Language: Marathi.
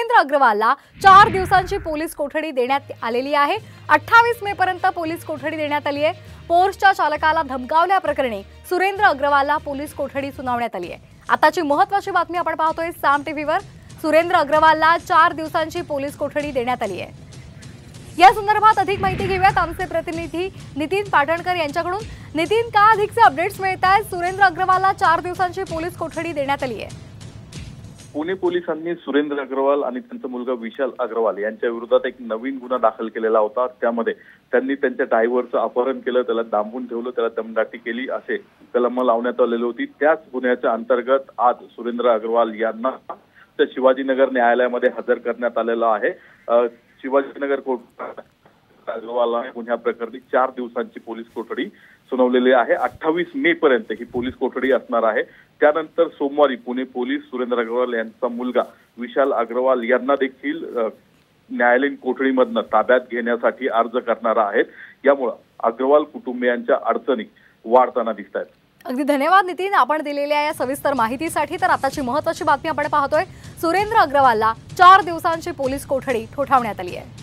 सुरेंद्र अग्रवालला 4 दिवसांची पोलीस कोठडी देण्यात आलेली आहे। 28 मे पर्यंत पोलीस कोठडी देण्यात आली आहे। पोर्सच्या चालकाला धमकावल्याप्रकरणी सुरेंद्र अग्रवालला पोलीस कोठडी सुनावण्यात आली आहे। आताची महत्त्वाची बातमी आपण पाहतोय साम टीव्हीवर। सुरेंद्र अग्रवालला 4 दिवसांची पोलीस कोठडी देण्यात आली आहे। या संदर्भात अधिक माहिती घेऊयात आमचे प्रतिनिधी नितीन पाटणकर यांच्याकडून। नितीन, का अधिकचे अपडेट्स मिळतात? सुरेंद्र अग्रवालला 4 दिवसांची पोलीस कोठडी देण्यात आली आहे। पुणे पोलिसांनी सुरेंद्र अग्रवाल आणि त्यांचा मुलगा विशाल अग्रवाल यांच्या विरोधात एक नवीन गुन्हा दाखल केलेला होता। त्यामध्ये त्यांनी त्यांच्या ड्रायव्हरचं अपहरण केलं, त्याला दाबून ठेवलं, त्याला दमदाटी केली असे कलम लावण्यात आलेली होती। त्याच गुन्ह्याच्या अंतर्गत आज सुरेंद्र अग्रवाल यांना शिवाजीनगर न्यायालयामध्ये हजर करण्यात आलेलं आहे। शिवाजीनगर कोर्टात अग्रवालने गुन्ह्या प्रकरणी 4 दिवसांची पोलीस कोठडी सुनावलेली आहे। 28 मे पर्यंत ही पोलीस कोठडी असणार आहे। त्यानंतर सोमवारी पुणे पोलीस सुरेंद्र अग्रवाल यांचा मुलगा विशाल अग्रवाल यांना देखील न्यायालयीन कोठडीमधून ताब्यात घेण्यासाठी अर्ज करणार आहेत। यामुळे अग्रवाल कुटुंबियांच्या अडचणी वाढताना दिसत आहेत। अगदी धन्यवाद नितीन, आपण दिलेल्या या सविस्तर माहितीसाठी। तर आताची महत्त्वाची बातमी आपण पाहतोय, सुरेंद्र अग्रवालला 4 दिवसांची पोलीस कोठडी ठोठावण्यात आली आहे।